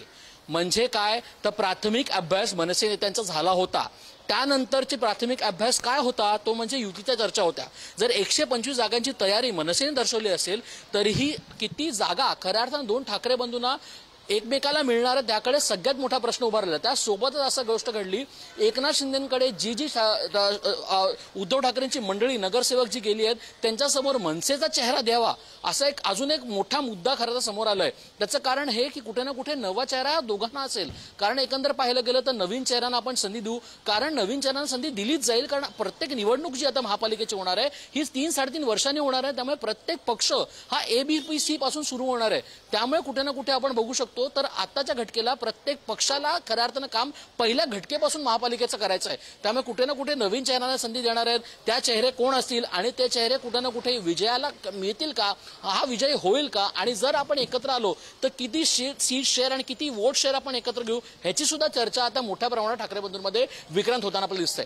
म्हणजे काय तर प्राथमिक अभ्यास मनसे नेत्यांचा झाला होता. त्यानंतरचे प्राथमिक अभ्यास काय होता तो म्हणजे युतीच्या चर्चा होत्या. जर 125 जागांची तयारी मनसेने दर्शवली असेल तरीही किती जागा खऱ्या अर्थानं दोन ठाकरे बंधूंना एकमेकाला मिळणार त्याकडे सगळ्यात मोठा प्रश्न उभा राहिला. त्यासोबतच असं गोष्ट घडली, एकनाथ शिंदेकडे जी उद्धव ठाकरेंची मंडळी नगरसेवक जी गेली आहेत त्यांच्यासमोर मनसेचा चेहरा द्यावा असा एक अजून एक मोठा मुद्दा खरं तर समोर आलाय. त्याचं कारण हे की कुठे ना कुठे नवा चेहरा दोघांना असेल, कारण एकंदर पाहिलं गेलं तर नवीन चेहऱ्यांना आपण संधी देऊ, कारण नवीन चेहऱ्यांना संधी दिलीच जाईल. कारण प्रत्येक निवडणूक जी आता महापालिकेची होणार आहे ही 3-3.5 वर्षांनी होणार आहे. त्यामुळे प्रत्येक पक्ष हा ABPC पासून सुरू होणार आहे. त्यामुळे कुठे ना कुठे आपण बघू शकतो तर आताच्या घटकेला प्रत्येक पक्षाला खऱ्या अर्थानं काम पहिल्या घटकेपासून महापालिकेचं करायचं आहे. त्यामुळे कुठे ना कुठे नवीन चेहऱ्यांना संधी देणार आहेत. त्या चेहरे कोण असतील आणि ते चेहरे कुठे ना कुठे विजयाला मिळतील का, हा विजय होईल का, आणि जर आपण एकत्र आलो तर किती सीट शेअर आणि किती वोट शेअर आपण एकत्र घेऊ ह्याची सुद्धा चर्चा आता मोठ्या प्रमाणात ठाकरे बंधूंमध्ये विक्रांत होताना आपल्याला दिसतंय.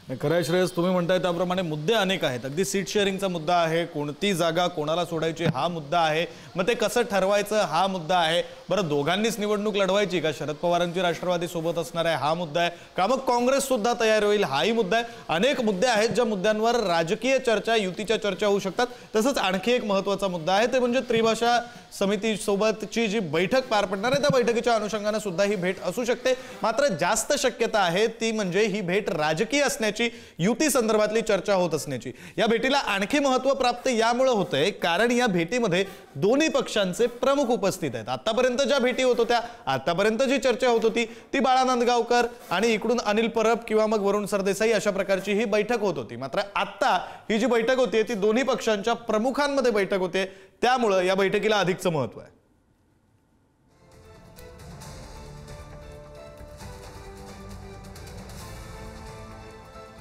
खरं आहे श्रेयस, तुम्ही म्हणताय त्याप्रमाणे मुद्दे अनेक आहेत. अगदी सीट शेअरिंगचा मुद्दा आहे, कोणती जागा कोणाला सोडायची हा मुद्दा आहे, मग ते कसं ठरवायचं हा मुद्दा आहे. बरं, दोघांनीच निवडणूक लढवायची का, शरद पवारांची राष्ट्रवादी सोबत असणार आहे हा मुद्दा आहे का, मग काँग्रेस सुद्धा तयार होईल हाही मुद्दा आहे. अनेक मुद्दे आहेत ज्या मुद्द्यांवर राजकीय चर्चा, युतीच्या चर्चा होऊ शकतात. तसंच आणखी एक महत्त्वाचा मुद्दा आहे ते म्हणजे त्रिभाषा समिती सोबतची जी बैठक पार पडणार आहे त्या बैठकीच्या अनुषंगाने सुद्धा ही भेट असू शकते. मात्र जास्त शक्यता आहे ती म्हणजे ही भेट राजकीय असण्याची, युती संदर्भातली चर्चा होत असण्याची. या भेटीला आणखी महत्त्व प्राप्त यामुळे होतंय कारण या भेटीमध्ये दोन्ही पक्षांचे प्रमुख उपस्थित आहेत. आतापर्यंत ज्या भेटी होत होत्या, आतापर्यंत जी चर्चा होत होती ती बाळा नांदगावकर आणि इकडून अनिल परब किंवा मग वरुण सरदेसाई अशा प्रकारची ही बैठक होत होती. मात्र आता ही जी बैठक होती ती दोन्ही पक्षांच्या प्रमुखांमध्ये बैठक होते, त्यामुळे या बैठकीला अधिकचं महत्त्व आहे.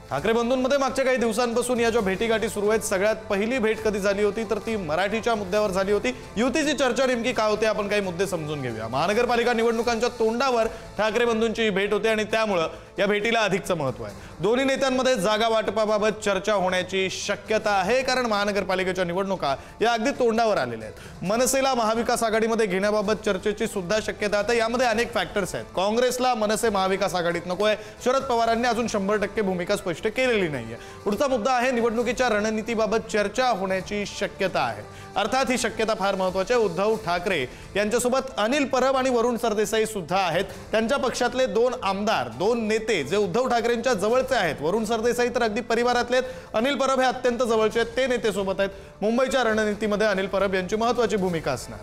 ठाकरे बंधूंमध्ये मागच्या काही दिवसांपासून या ज्या भेटीगाठी सुरू आहेत, सगळ्यात पहिली भेट कधी झाली होती तर ती मराठीच्या मुद्द्यावर झाली होती. युतीची चर्चा नेमकी काय होते आपण काही मुद्दे समजून घेऊया. महानगरपालिका निवडणुकांच्या तोंडावर ठाकरे बंधूंची ही भेट होते आणि त्यामुळे या भेटीला अधिकचं महत्त्व आहे. दोन्ही नेत्यांमध्ये जागा वाटपाबाबत चर्चा होण्याची शक्यता आहे कारण महानगरपालिकेच्या निवडणुका या अगदी तोंडावर आलेल्या आहेत. मनसेला महाविकास आघाडीमध्ये घेण्याबाबत चर्चेची सुद्धा शक्यता आहे. यामध्ये अनेक फॅक्टर्स आहेत. काँग्रेसला मनसे महाविकास आघाडीत नकोय, शरद पवारांनी अजून 100% भूमिका स्पष्ट केलेली नाहीये. पुढचा मुद्दा आहे निवडणुकीच्या रणनीतीबाबत चर्चा होण्याची शक्यता आहे. अर्थात ही शक्यता फार महत्त्वाची आहे. उद्धव ठाकरे यांच्यासोबत अनिल परब आणि वरुण सरदेसाई सुद्धा आहेत. त्यांच्या पक्षातले 2 आमदार, 2 नेते जे उद्धव ठाकरेंच्या जवळचे आहेत. वरुण सरदेसाई तर अगदी परिवारातले आहेत. अनिल परब हे अत्यंत जवळचे आहेत, ते नेते सोबत आहेत. मुंबईच्या रणनीतीमध्ये अनिल परब यांची महत्त्वाची भूमिका असणार.